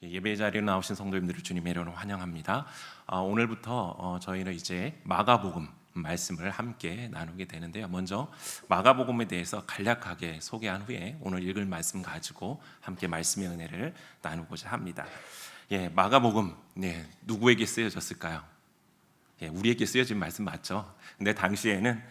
예배 자리에 나오신 성도님들을 주님의 이름으로 환영합니다. 오늘부터 저희는 이제 마가복음 말씀을 함께 나누게 되는데요. 먼저 마가복음에 대해서 간략하게 소개한 후에 오늘 읽을 말씀 가지고 함께 말씀의 은혜를 나누고자 합니다. 마가복음 누구에게 쓰여졌을까요? 우리에게 쓰여진 말씀 맞죠? 근데 당시에는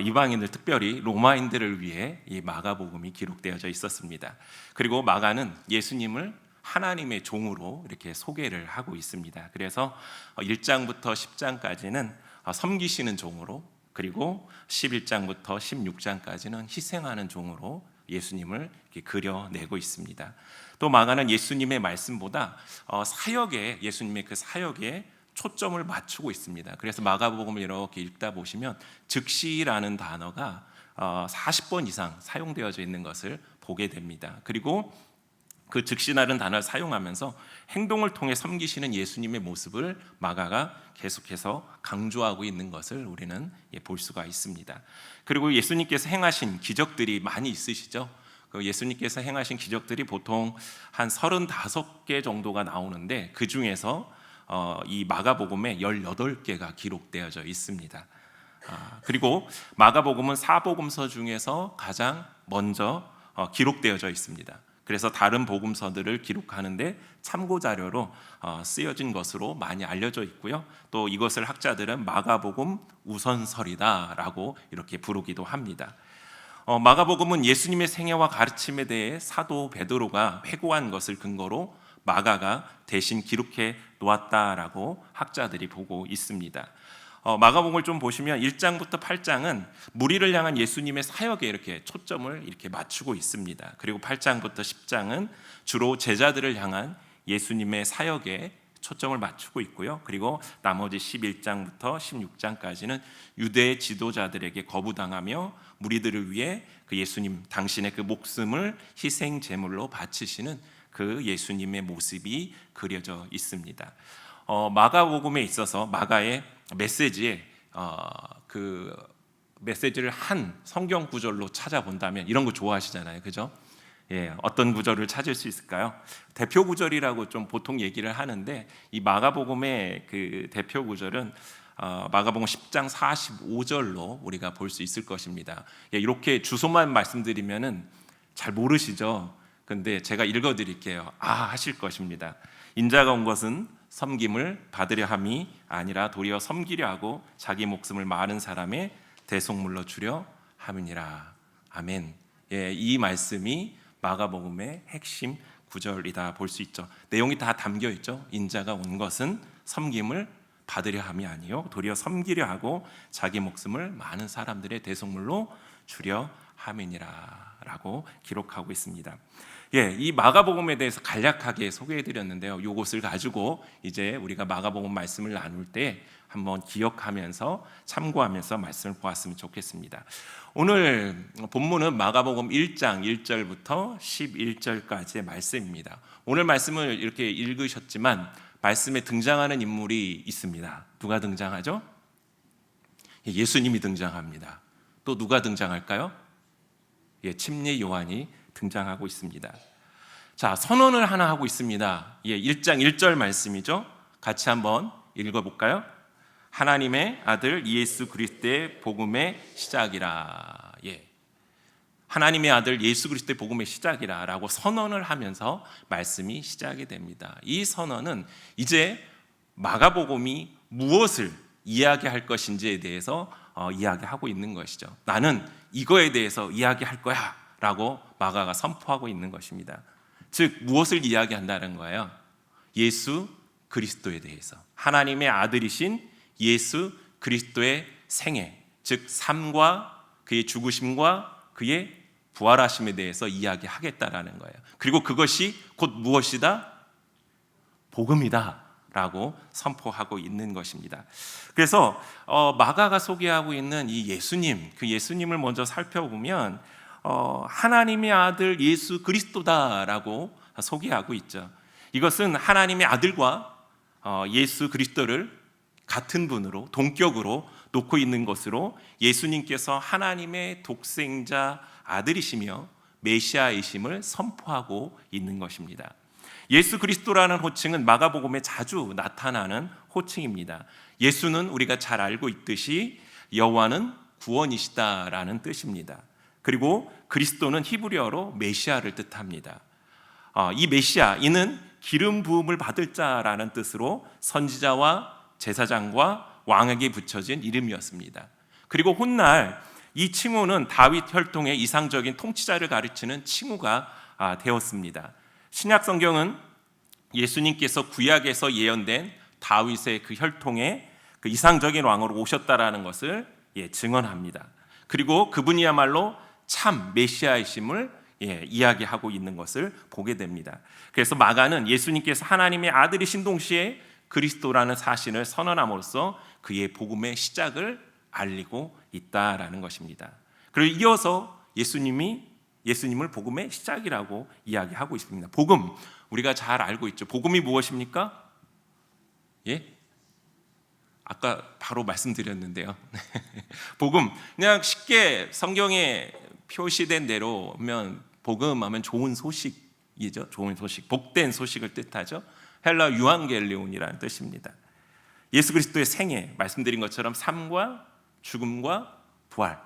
이방인들, 특별히 로마인들을 위해 이 마가복음이 기록되어져 있었습니다. 그리고 마가는 예수님을 하나님의 종으로 이렇게 소개를 하고 있습니다. 그래서 1장부터 10장까지는 섬기시는 종으로, 그리고 11장부터 16장까지는 희생하는 종으로 예수님을 이렇게 그려내고 있습니다. 또 마가는 예수님의 말씀보다 예수님의 그 사역에 초점을 맞추고 있습니다. 그래서 마가복음을 이렇게 읽다 보시면 즉시라는 단어가 40번 이상 사용되어져 있는 것을 보게 됩니다. 그리고 그 즉시라는 단어를 사용하면서 행동을 통해 섬기시는 예수님의 모습을 마가가 계속해서 강조하고 있는 것을 우리는 볼 수가 있습니다. 그리고 예수님께서 행하신 기적들이 많이 있으시죠. 예수님께서 행하신 기적들이 보통 한 35개 정도가 나오는데 그 중에서 이 마가복음에 18개가 기록되어져 있습니다. 그리고 마가복음은 사복음서 중에서 가장 먼저 기록되어져 있습니다. 그래서 다른 복음서들을 기록하는데 참고 자료로 쓰여진 것으로 많이 알려져 있고요. 또 이것을 학자들은 마가복음 우선설이다라고 이렇게 부르기도 합니다. 마가복음은 예수님의 생애와 가르침에 대해 사도 베드로가 회고한 것을 근거로 마가가 대신 기록해 놓았다라고 학자들이 보고 있습니다. 마가복음을 좀 보시면 1장부터 8장은 무리를 향한 예수님의 사역에 이렇게 초점을 이렇게 맞추고 있습니다. 그리고 8장부터 10장은 주로 제자들을 향한 예수님의 사역에 초점을 맞추고 있고요. 그리고 나머지 11장부터 16장까지는 유대 지도자들에게 거부당하며 무리들을 위해 그 예수님 당신의 그 목숨을 희생 제물로 바치시는 그 예수님의 모습이 그려져 있습니다. 마가복음에 있어서 마가의 메시지에 그 메시지를 한 성경 구절로 찾아본다면 이런 거 좋아하시잖아요, 그죠? 어떤 구절을 찾을 수 있을까요? 대표 구절이라고 좀 보통 얘기를 하는데 이 마가복음의 그 대표 구절은 마가복음 10장 45절로 우리가 볼 수 있을 것입니다. 이렇게 주소만 말씀드리면은 잘 모르시죠? 근데 제가 읽어드릴게요. 하실 것입니다. 인자가 온 것은 섬김을 받으려 함이 아니라 도리어 섬기려 하고 자기 목숨을 많은 사람의 대속물로 주려 함이니라. 아멘. 이 말씀이 마가복음의 핵심 구절이다 볼 수 있죠. 내용이 다 담겨 있죠. 인자가 온 것은 섬김을 받으려 함이 아니요 도리어 섬기려 하고 자기 목숨을 많은 사람들의 대속물로 주려 함이니라라고 기록하고 있습니다. 이 마가복음에 대해서 간략하게 소개해드렸는데요. 이것을 가지고 이제 우리가 마가복음 말씀을 나눌 때 한번 기억하면서 참고하면서 말씀을 보았으면 좋겠습니다. 오늘 본문은 마가복음 1장 1절부터 11절까지의 말씀입니다. 오늘 말씀을 이렇게 읽으셨지만 말씀에 등장하는 인물이 있습니다. 누가 등장하죠? 예수님이 등장합니다. 또 누가 등장할까요? 침례 요한이 등장하고 있습니다. 자, 선언을 하나 하고 있습니다. 1장 1절 말씀이죠. 같이 한번 읽어볼까요? 하나님의 아들 예수 그리스도의 복음의 시작이라. 하나님의 아들 예수 그리스도의 복음의 시작이라 라고 선언을 하면서 말씀이 시작이 됩니다. 이 선언은 이제 마가복음이 무엇을 이야기할 것인지에 대해서 이야기하고 있는 것이죠. 나는 이거에 대해서 이야기할 거야 라고 마가가 선포하고 있는 것입니다. 즉 무엇을 이야기한다는 거예요? 예수 그리스도에 대해서, 하나님의 아들이신 예수 그리스도의 생애, 즉 삶과 그의 죽으심과 그의 부활하심에 대해서 이야기하겠다라는 거예요. 그리고 그것이 곧 무엇이다? 복음이다 라고 선포하고 있는 것입니다. 그래서 마가가 소개하고 있는 이 예수님, 그 예수님을 먼저 살펴보면 하나님의 아들 예수 그리스도다라고 소개하고 있죠. 이것은 하나님의 아들과 예수 그리스도를 같은 분으로 동격으로 놓고 있는 것으로 예수님께서 하나님의 독생자 아들이시며 메시아이심을 선포하고 있는 것입니다. 예수 그리스도라는 호칭은 마가복음에 자주 나타나는 호칭입니다. 예수는 우리가 잘 알고 있듯이 여호와는 구원이시다라는 뜻입니다. 그리고 그리스도는 히브리어로 메시아를 뜻합니다. 이 메시아, 이는 기름 부음을 받을 자라는 뜻으로 선지자와 제사장과 왕에게 붙여진 이름이었습니다. 그리고 훗날 이 칭호는 다윗 혈통의 이상적인 통치자를 가르치는 칭호가 되었습니다. 신약 성경은 예수님께서 구약에서 예언된 다윗의 그 혈통의 그 이상적인 왕으로 오셨다라는 것을 증언합니다. 그리고 그분이야말로 참 메시아이심을 이야기하고 있는 것을 보게 됩니다. 그래서 마가는 예수님께서 하나님의 아들이신 동시에 그리스도라는 사실을 선언함으로써 그의 복음의 시작을 알리고 있다라는 것입니다. 그리고 이어서 예수님을 복음의 시작이라고 이야기하고 있습니다. 복음, 우리가 잘 알고 있죠. 복음이 무엇입니까? 아까 바로 말씀드렸는데요. 복음, 그냥 쉽게 성경에 표시된 대로면 복음하면 좋은 소식이죠. 좋은 소식, 복된 소식을 뜻하죠. 헬라 유앙겔리온이라는 뜻입니다. 예수 그리스도의 생애, 말씀드린 것처럼 삶과 죽음과 부활,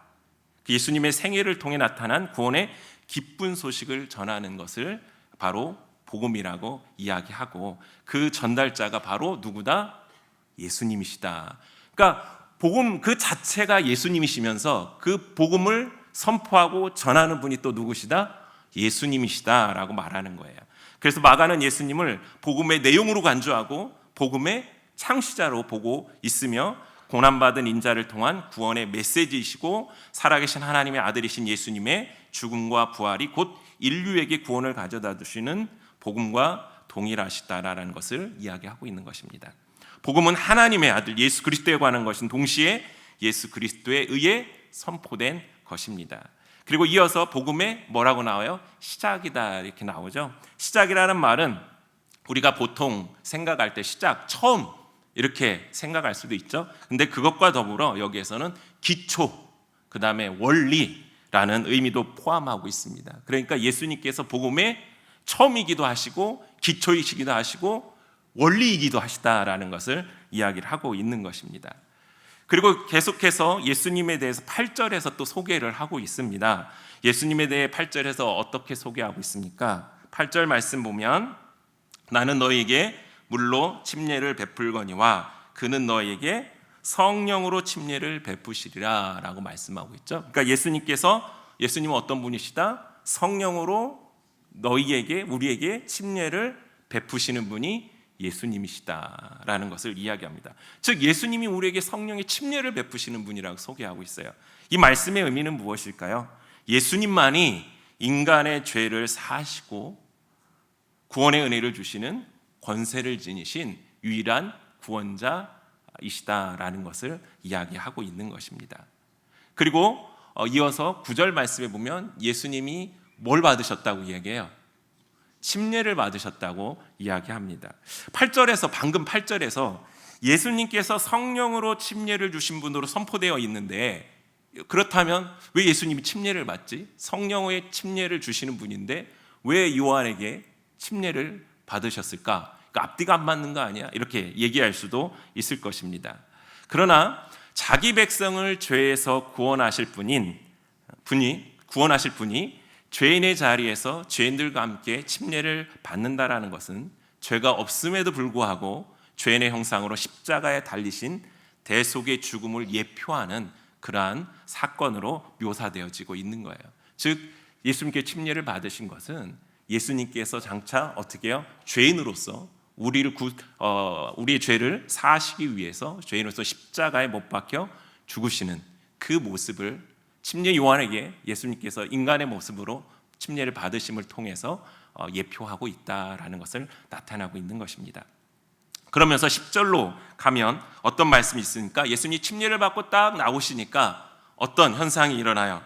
예수님의 생애를 통해 나타난 구원의 기쁜 소식을 전하는 것을 바로 복음이라고 이야기하고, 그 전달자가 바로 누구다? 예수님이시다. 그러니까 복음 그 자체가 예수님이시면서 그 복음을 선포하고 전하는 분이 또 누구시다? 예수님이시다라고 말하는 거예요. 그래서 마가는 예수님을 복음의 내용으로 간주하고 복음의 창시자로 보고 있으며, 고난받은 인자를 통한 구원의 메시지이시고 살아계신 하나님의 아들이신 예수님의 죽음과 부활이 곧 인류에게 구원을 가져다 주시는 복음과 동일하시다라는 것을 이야기하고 있는 것입니다. 복음은 하나님의 아들 예수 그리스도에 관한 것인 동시에 예수 그리스도에 의해 선포된 것입니다. 그리고 이어서 복음에 뭐라고 나와요? 시작이다 이렇게 나오죠. 시작이라는 말은 우리가 보통 생각할 때 시작, 처음 이렇게 생각할 수도 있죠. 근데 그것과 더불어 여기에서는 기초, 그 다음에 원리라는 의미도 포함하고 있습니다. 그러니까 예수님께서 복음의 처음이기도 하시고 기초이시기도 하시고 원리이기도 하시다라는 것을 이야기를 하고 있는 것입니다. 그리고 계속해서 예수님에 대해서 8절에서 또 소개를 하고 있습니다. 예수님에 대해 8절에서 어떻게 소개하고 있습니까? 8절 말씀 보면 나는 너희에게 물로 침례를 베풀거니와 그는 너희에게 성령으로 침례를 베푸시리라 라고 말씀하고 있죠. 그러니까 예수님은 어떤 분이시다? 성령으로 너희에게, 우리에게 침례를 베푸시는 분이 예수님이시다라는 것을 이야기합니다. 즉 예수님이 우리에게 성령의 침례를 베푸시는 분이라고 소개하고 있어요. 이 말씀의 의미는 무엇일까요? 예수님만이 인간의 죄를 사하시고 구원의 은혜를 주시는 권세를 지니신 유일한 구원자이시다라는 것을 이야기하고 있는 것입니다. 그리고 이어서 9절 말씀에 보면 예수님이 뭘 받으셨다고 이야기해요? 침례를 받으셨다고 이야기합니다. 8절에서 방금 8절에서 예수님께서 성령으로 침례를 주신 분으로 선포되어 있는데, 그렇다면 왜 예수님이 침례를 받지? 성령의 침례를 주시는 분인데 왜 요한에게 침례를 받으셨을까? 그러니까 앞뒤가 안 맞는 거 아니야? 이렇게 얘기할 수도 있을 것입니다. 그러나 자기 백성을 죄에서 구원하실 분이 죄인의 자리에서 죄인들과 함께 침례를 받는다라는 것은 죄가 없음에도 불구하고 죄인의 형상으로 십자가에 달리신 대속의 죽음을 예표하는 그러한 사건으로 묘사되어지고 있는 거예요. 즉 예수님께 침례를 받으신 것은 예수님께서 장차 어떻게 해요? 죄인으로서 우리의 죄를 사하시기 위해서 죄인으로서 십자가에 못 박혀 죽으시는 그 모습을 침례 요한에게 예수님께서 인간의 모습으로 침례를 받으심을 통해서 예표하고 있다라는 것을 나타나고 있는 것입니다. 그러면서 10절로 가면 어떤 말씀이 있으니까 예수님이 침례를 받고 딱 나오시니까 어떤 현상이 일어나요?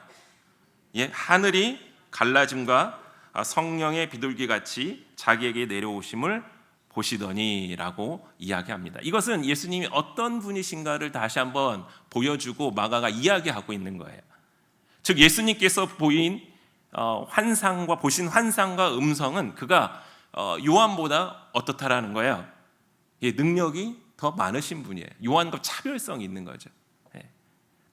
하늘이 갈라짐과 성령의 비둘기같이 자기에게 내려오심을 보시더니라고 이야기합니다. 이것은 예수님이 어떤 분이신가를 다시 한번 보여주고 마가가 이야기하고 있는 거예요. 즉 예수님께서 보신 환상과 음성은 그가 요한보다 어떻다라는 거예요? 예, 능력이 더 많으신 분이에요. 요한과 차별성이 있는 거죠. 예.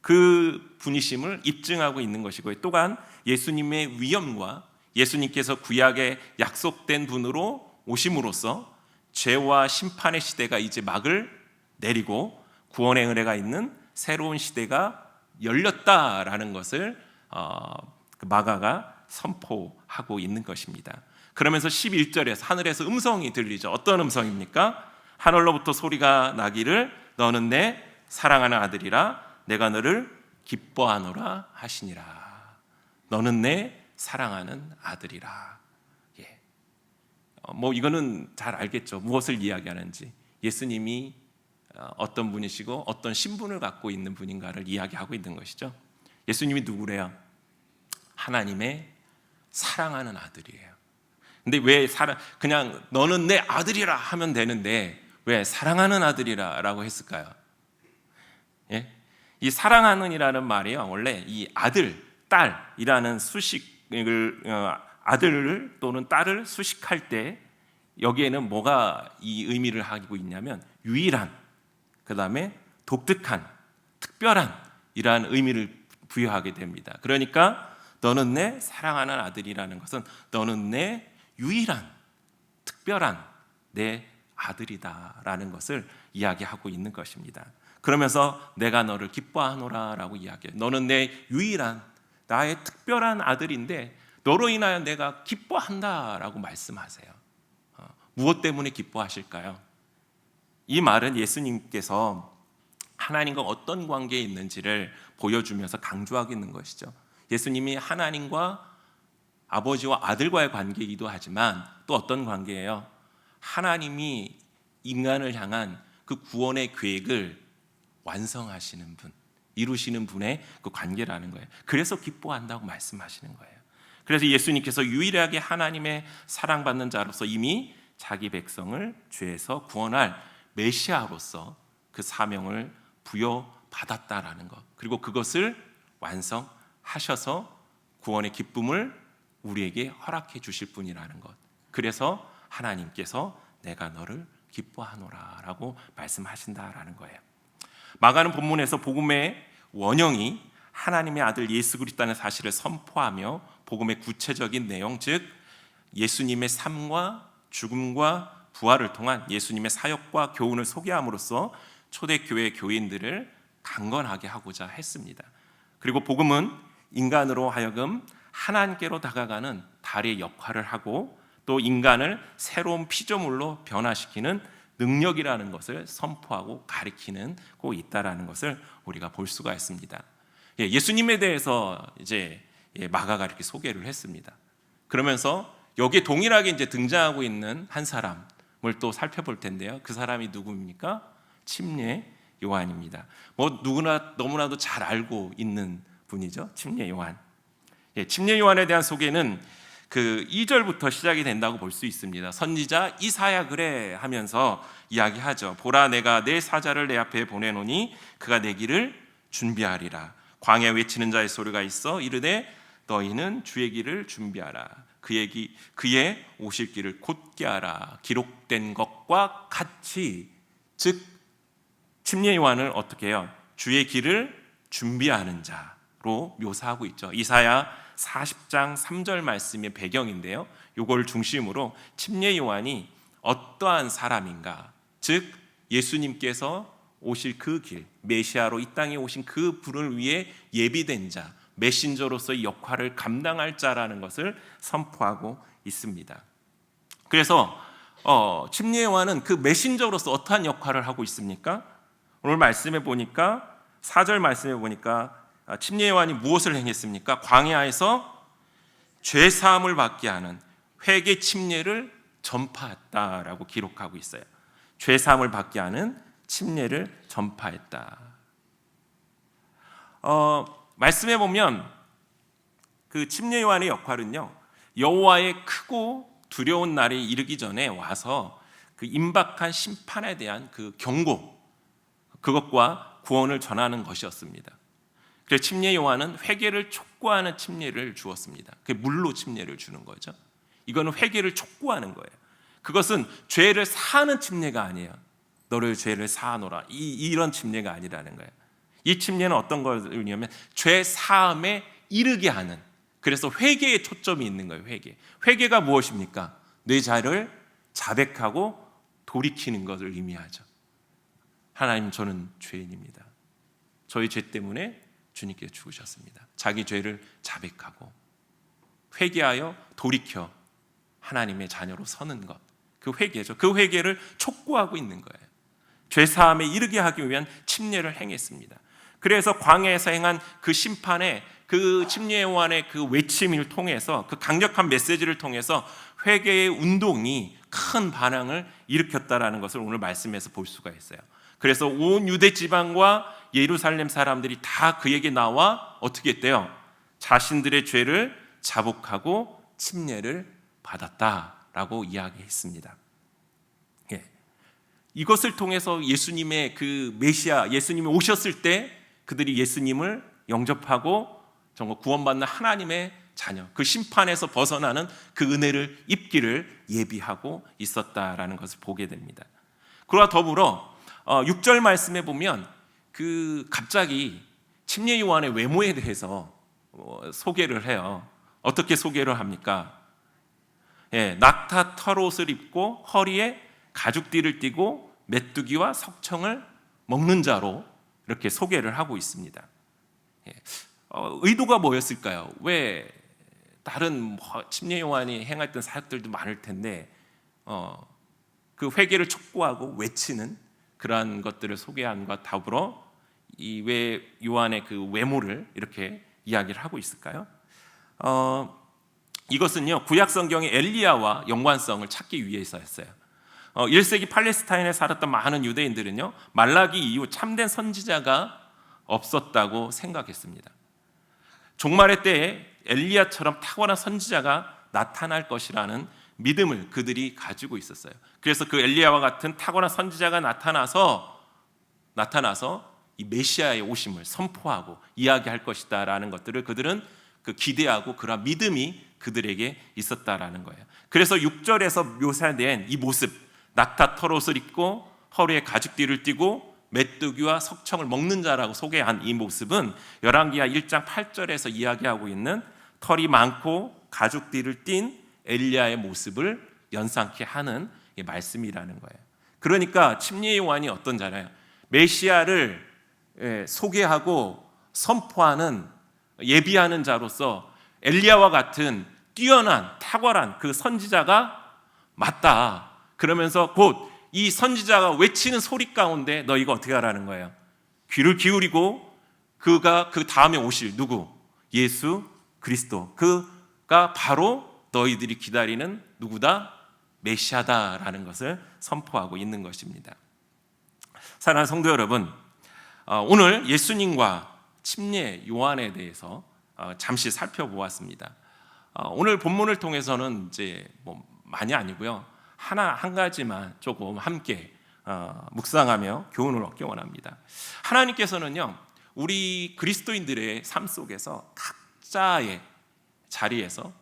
그 분이심을 입증하고 있는 것이고요. 또한 예수님의 위엄과 예수님께서 구약에 약속된 분으로 오심으로써 죄와 심판의 시대가 이제 막을 내리고 구원의 은혜가 있는 새로운 시대가 열렸다라는 것을 마가가 선포하고 있는 것입니다. 그러면서 11절에서 하늘에서 음성이 들리죠. 어떤 음성입니까? 하늘로부터 소리가 나기를 너는 내 사랑하는 아들이라 내가 너를 기뻐하노라 하시니라. 너는 내 사랑하는 아들이라. 예. 이거는 잘 알겠죠. 무엇을 이야기하는지. 예수님이 어떤 분이시고 어떤 신분을 갖고 있는 분인가를 이야기하고 있는 것이죠. 예수님이 누구래요? 하나님의 사랑하는 아들이에요. 근데 왜 그냥 너는 내 아들이라 하면 되는데 왜 사랑하는 아들이라고 했을까요? 예? 이 사랑하는이라는 말이요, 원래 이 아들, 딸이라는 수식을 아들을 또는 딸을 수식할 때 여기에는 뭐가 이 의미를 하고 있냐면 유일한, 그 다음에 독특한, 특별한 이라는 의미를 부여하게 됩니다. 그러니까 너는 내 사랑하는 아들이라는 것은 너는 내 유일한, 특별한 내 아들이다라는 것을 이야기하고 있는 것입니다. 그러면서 내가 너를 기뻐하노라라고 이야기해요. 너는 내 유일한, 나의 특별한 아들인데 너로 인하여 내가 기뻐한다라고 말씀하세요. 무엇 때문에 기뻐하실까요? 이 말은 예수님께서 하나님과 어떤 관계에 있는지를 보여주면서 강조하고 있는 것이죠. 예수님이 하나님과 아버지와 아들과의 관계이기도 하지만 또 어떤 관계예요? 하나님이 인간을 향한 그 구원의 계획을 완성하시는 분, 이루시는 분의 그 관계라는 거예요. 그래서 기뻐한다고 말씀하시는 거예요. 그래서 예수님께서 유일하게 하나님의 사랑받는 자로서 이미 자기 백성을 죄에서 구원할 메시아로서 그 사명을 부여받았다라는 것, 그리고 그것을 완성하셔서 구원의 기쁨을 우리에게 허락해 주실 분이라는 것. 그래서 하나님께서 내가 너를 기뻐하노라라고 말씀하신다라는 거예요. 마가는 본문에서 복음의 원형이 하나님의 아들 예수 그리스도라는 사실을 선포하며 복음의 구체적인 내용, 즉 예수님의 삶과 죽음과 부활을 통한 예수님의 사역과 교훈을 소개함으로써 초대교회 교인들을 강건하게 하고자 했습니다. 그리고 복음은 인간으로 하여금 하나님께로 다가가는 달의 역할을 하고 또 인간을 새로운 피조물로 변화시키는 능력이라는 것을 선포하고 가리키는 고 있다라는 것을 우리가 볼 수가 있습니다. 예수님에 대해서 이제 마가가 이렇게 소개를 했습니다. 그러면서 여기에 동일하게 이제 등장하고 있는 한 사람을 또 살펴볼 텐데요. 그 사람이 누구입니까? 침례 요한입니다. 누구나 너무나도 잘 알고 있는 분이죠. 침례 요한. 침례 요한에 대한 소개는 그 2절부터 시작이 된다고 볼 수 있습니다. 선지자 이사야 그래 하면서 이야기하죠. 보라 내가 내 사자를 내 앞에 보내노니 그가 내 길을 준비하리라. 광야 외치는 자의 소리가 있어 이르되 너희는 주의 길을 준비하라. 그의 오실 길을 곧게 하라. 기록된 것과 같이, 즉 침례 요한을 어떻게 해요? 주의 길을 준비하는 자로 묘사하고 있죠. 이사야 40장 3절 말씀의 배경인데요. 이걸 중심으로 침례 요한이 어떠한 사람인가, 즉 예수님께서 오실 그 길, 메시아로 이 땅에 오신 그 분을 위해 예비된 자, 메신저로서의 역할을 감당할 자라는 것을 선포하고 있습니다. 그래서 침례 요한은 그 메신저로서 어떠한 역할을 하고 있습니까? 오늘 말씀해 보니까 4절 말씀해 보니까 침례 요한이 무엇을 행했습니까? 광야에서 죄 사함을 받게 하는 회개 침례를 전파했다라고 기록하고 있어요. 죄 사함을 받게 하는 침례를 전파했다. 말씀해 보면 그 침례 요한의 역할은요, 여호와의 크고 두려운 날이 이르기 전에 와서 그 임박한 심판에 대한 그 경고, 그것과 구원을 전하는 것이었습니다. 그래서 침례 요한은 회개를 촉구하는 침례를 주었습니다. 그게 물로 침례를 주는 거죠. 이거는 회개를 촉구하는 거예요. 그것은 죄를 사하는 침례가 아니에요. 너를 죄를 사하노라, 이런 침례가 아니라는 거예요. 이 침례는 어떤 거냐면 죄 사함에 이르게 하는, 그래서 회개에 초점이 있는 거예요. 회개가 무엇입니까? 내 죄를 자백하고 돌이키는 것을 의미하죠. 하나님, 저는 죄인입니다. 저희 죄 때문에 주님께서 죽으셨습니다. 자기 죄를 자백하고 회개하여 돌이켜 하나님의 자녀로 서는 것, 그 회개죠. 그 회개를 촉구하고 있는 거예요. 죄 사함에 이르게 하기 위한 침례를 행했습니다. 그래서 광야에서 행한 그 심판에, 그 침례 요한의 그 외침을 통해서, 그 강력한 메시지를 통해서 회개의 운동이 큰 반응을 일으켰다라는 것을 오늘 말씀에서 볼 수가 있어요. 그래서 온 유대 지방과 예루살렘 사람들이 다 그에게 나와 어떻게 했대요? 자신들의 죄를 자복하고 침례를 받았다라고 이야기했습니다. 이것을 통해서 예수님의 그 메시아, 예수님이 오셨을 때 그들이 예수님을 영접하고 정말 구원받는 하나님의 자녀, 그 심판에서 벗어나는 그 은혜를 입기를 예비하고 있었다라는 것을 보게 됩니다. 그와 더불어 6절 말씀에 보면 그 갑자기 침례 요한의 외모에 대해서 소개를 해요. 어떻게 소개를 합니까? 낙타 털옷을 입고 허리에 가죽띠를 띠고 메뚜기와 석청을 먹는 자로 이렇게 소개를 하고 있습니다. 의도가 뭐였을까요? 왜 다른 침례 요한이 행했던 사역들도 많을 텐데 그 회개를 촉구하고 외치는 그러한 것들을 소개함과 더불어 이 요한의 그 외모를 이렇게 이야기를 하고 있을까요? 이것은요, 구약 성경의 엘리야와 연관성을 찾기 위해서였어요. 1세기 팔레스타인에 살았던 많은 유대인들은요, 말라기 이후 참된 선지자가 없었다고 생각했습니다. 종말의 때에 엘리야처럼 탁월한 선지자가 나타날 것이라는 믿음을 그들이 가지고 있었어요. 그래서 그 엘리야와 같은 탁월한 선지자가 나타나서 이 메시아의 오심을 선포하고 이야기할 것이다라는 것들을 그들은 기대하고 그런 믿음이 그들에게 있었다라는 거예요. 그래서 6절에서 묘사된 이 모습, 낙타 털옷을 입고 허리에 가죽띠를 띠고 메뚜기와 석청을 먹는 자라고 소개한 이 모습은 열왕기하 1장 8절에서 이야기하고 있는 털이 많고 가죽띠를 띤 엘리야의 모습을 연상케 하는 말씀이라는 거예요. 그러니까 침례 요한이 어떤 자냐? 메시아를 소개하고 선포하는, 예비하는 자로서 엘리야와 같은 뛰어난 탁월한 그 선지자가 맞다. 그러면서 곧 이 선지자가 외치는 소리 가운데 너희가 어떻게 하라는 거예요? 귀를 기울이고 그가 그 다음에 오실 누구? 예수 그리스도, 그가 바로 너희들이 기다리는 누구다? 메시아다라는 것을 선포하고 있는 것입니다. 사랑하는 성도 여러분, 오늘 예수님과 침례 요한에 대해서 잠시 살펴보았습니다. 오늘 본문을 통해서는 이제 많이 아니고요, 한 가지만 조금 함께 묵상하며 교훈을 얻기 원합니다. 하나님께서는요, 우리 그리스도인들의 삶 속에서 각자의 자리에서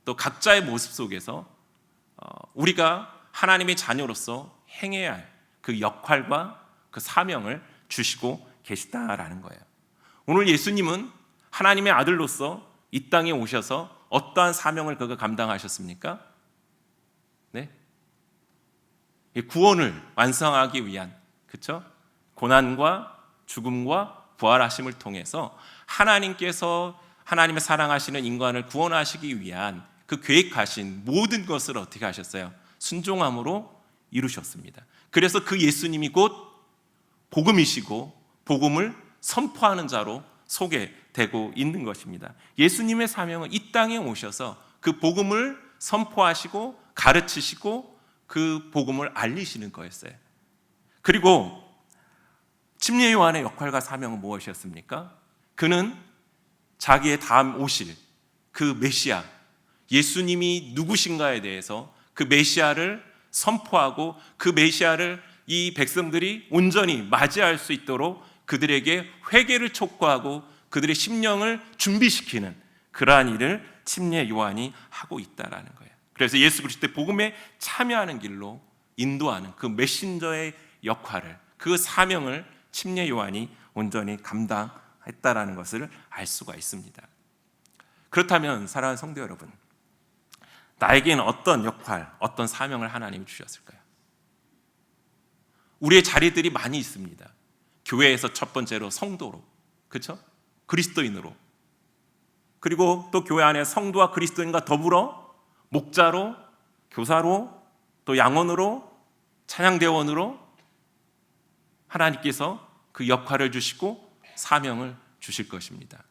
또 각자의 모습 속에서 우리가 하나님의 자녀로서 행해야 할 그 역할과 그 사명을 주시고 계시다라는 거예요. 오늘 예수님은 하나님의 아들로서 이 땅에 오셔서 어떠한 사명을 그가 감당하셨습니까? 네? 구원을 완성하기 위한, 그렇죠? 고난과 죽음과 부활하심을 통해서 하나님께서 하나님의 사랑하시는 인간을 구원하시기 위한 그 계획하신 모든 것을 어떻게 하셨어요? 순종함으로 이루셨습니다. 그래서 그 예수님이 곧 복음이시고 복음을 선포하는 자로 소개되고 있는 것입니다. 예수님의 사명은 이 땅에 오셔서 그 복음을 선포하시고 가르치시고 그 복음을 알리시는 거였어요. 그리고 침례 요한의 역할과 사명은 무엇이었습니까? 그는 자기의 다음 오실 그 메시아, 예수님이 누구신가에 대해서 그 메시아를 선포하고 그 메시아를 이 백성들이 온전히 맞이할 수 있도록 그들에게 회개를 촉구하고 그들의 심령을 준비시키는 그러한 일을 침례 요한이 하고 있다라는 거예요. 그래서 예수 그리스도의 복음에 참여하는 길로 인도하는 그 메신저의 역할을, 그 사명을 침례 요한이 온전히 감당했다라는 것을 알 수가 있습니다. 그렇다면 사랑하는 성도 여러분, 나에게는 어떤 역할, 어떤 사명을 하나님이 주셨을까요? 우리의 자리들이 많이 있습니다. 교회에서 첫 번째로 성도로, 그렇죠? 그리스도인으로, 그리고 또 교회 안에 성도와 그리스도인과 더불어 목자로, 교사로, 또 양원으로, 찬양대원으로 하나님께서 그 역할을 주시고 사명을 주실 것입니다.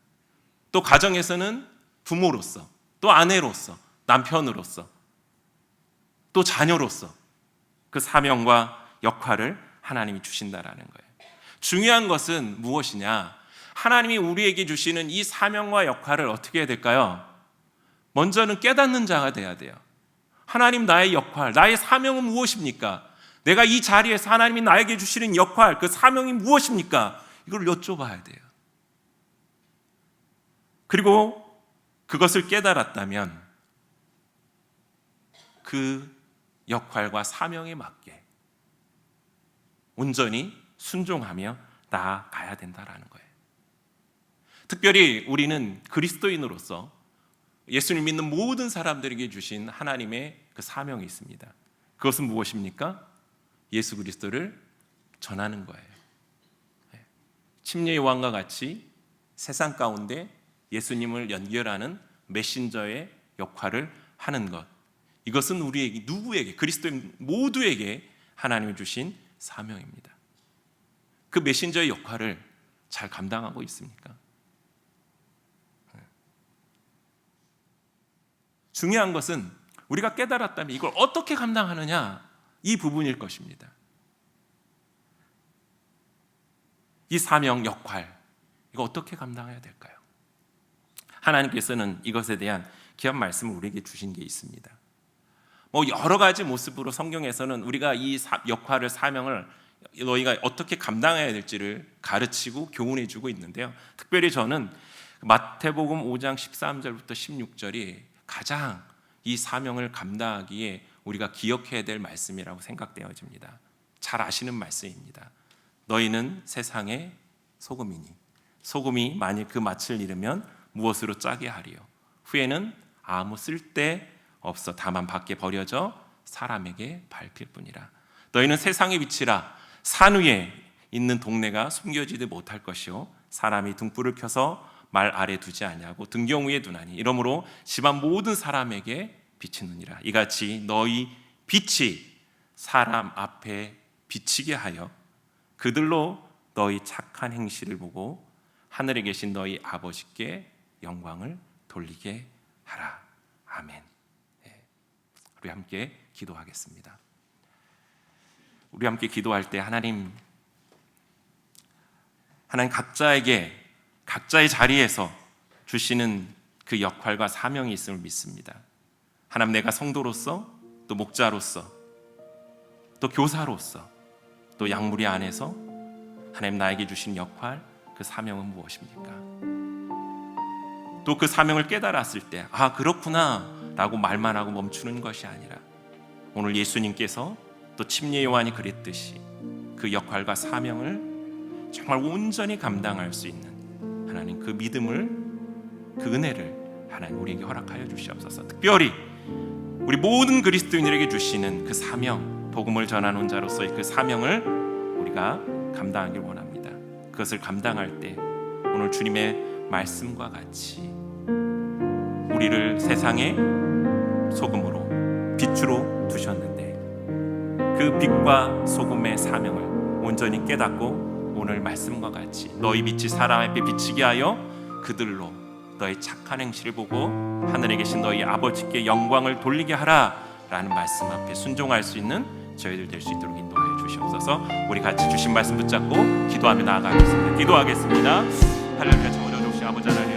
또 가정에서는 부모로서, 또 아내로서, 남편으로서, 또 자녀로서 그 사명과 역할을 하나님이 주신다라는 거예요. 중요한 것은 무엇이냐? 하나님이 우리에게 주시는 이 사명과 역할을 어떻게 해야 될까요? 먼저는 깨닫는 자가 돼야 돼요. 하나님, 나의 역할, 나의 사명은 무엇입니까? 내가 이 자리에서 하나님이 나에게 주시는 역할, 그 사명이 무엇입니까? 이걸 여쭤봐야 돼요. 그리고 그것을 깨달았다면 그 역할과 사명에 맞게 온전히 순종하며 나아가야 된다라는 거예요. 특별히 우리는 그리스도인으로서 예수님 믿는 모든 사람들에게 주신 하나님의 그 사명이 있습니다. 그것은 무엇입니까? 예수 그리스도를 전하는 거예요. 침례 요한과 같이 세상 가운데 예수님을 연결하는 메신저의 역할을 하는 것, 이것은 우리에게, 누구에게, 그리스도인 모두에게 하나님이 주신 사명입니다. 그 메신저의 역할을 잘 감당하고 있습니까? 중요한 것은 우리가 깨달았다면 이걸 어떻게 감당하느냐, 이 부분일 것입니다. 이 사명, 역할, 이거 어떻게 감당해야 될까요? 하나님께서는 이것에 대한 귀한 말씀을 우리에게 주신 게 있습니다. 여러 가지 모습으로 성경에서는 우리가 이 역할을, 사명을 너희가 어떻게 감당해야 될지를 가르치고 교훈해 주고 있는데요, 특별히 저는 마태복음 5장 13절부터 16절이 가장 이 사명을 감당하기에 우리가 기억해야 될 말씀이라고 생각되어집니다. 잘 아시는 말씀입니다. 너희는 세상의 소금이니 소금이 만일 그 맛을 잃으면 무엇으로 짜게 하리요? 후에는 아무 쓸데 없어 다만 밖에 버려져 사람에게 밟힐 뿐이라. 너희는 세상의 빛이라. 산 위에 있는 동네가 숨겨지지 못할 것이요 사람이 등불을 켜서 말 아래 두지 아니하고 등경 위에 두나니 이러므로 집안 모든 사람에게 비치느니라. 이같이 너희 빛이 사람 앞에 비치게 하여 그들로 너희 착한 행실을 보고 하늘에 계신 너희 아버지께 영광을 돌리게 하라. 아멘. 우리 함께 기도하겠습니다. 우리 함께 기도할 때 하나님 각자에게 각자의 자리에서 주시는 그 역할과 사명이 있음을 믿습니다. 하나님, 내가 성도로서, 또 목자로서, 또 교사로서, 또 양무리 안에서 하나님 나에게 주신 역할, 그 사명은 무엇입니까? 또 그 사명을 깨달았을 때 그렇구나 라고 말만 하고 멈추는 것이 아니라 오늘 예수님께서 또 침례 요한이 그랬듯이 그 역할과 사명을 정말 온전히 감당할 수 있는 하나님 그 믿음을, 그 은혜를 하나님 우리에게 허락하여 주시옵소서. 특별히 우리 모든 그리스도인들에게 주시는 그 사명, 복음을 전하는 자로서의 그 사명을 우리가 감당하길 원합니다. 그것을 감당할 때 오늘 주님의 말씀과 같이 우리를 세상의 소금으로, 빛으로 두셨는데 그 빛과 소금의 사명을 온전히 깨닫고 오늘 말씀과 같이 너희 빛이 사람 앞에 비치게 하여 그들로 너희 착한 행실을 보고 하늘에 계신 너희 아버지께 영광을 돌리게 하라 라는 말씀 앞에 순종할 수 있는 저희들 될 수 있도록 인도하여 주시옵소서. 우리 같이 주신 말씀 붙잡고 기도하며 나아가겠습니다. 기도하겠습니다. 할렐루야. 참 어려우신 아버지 하나님,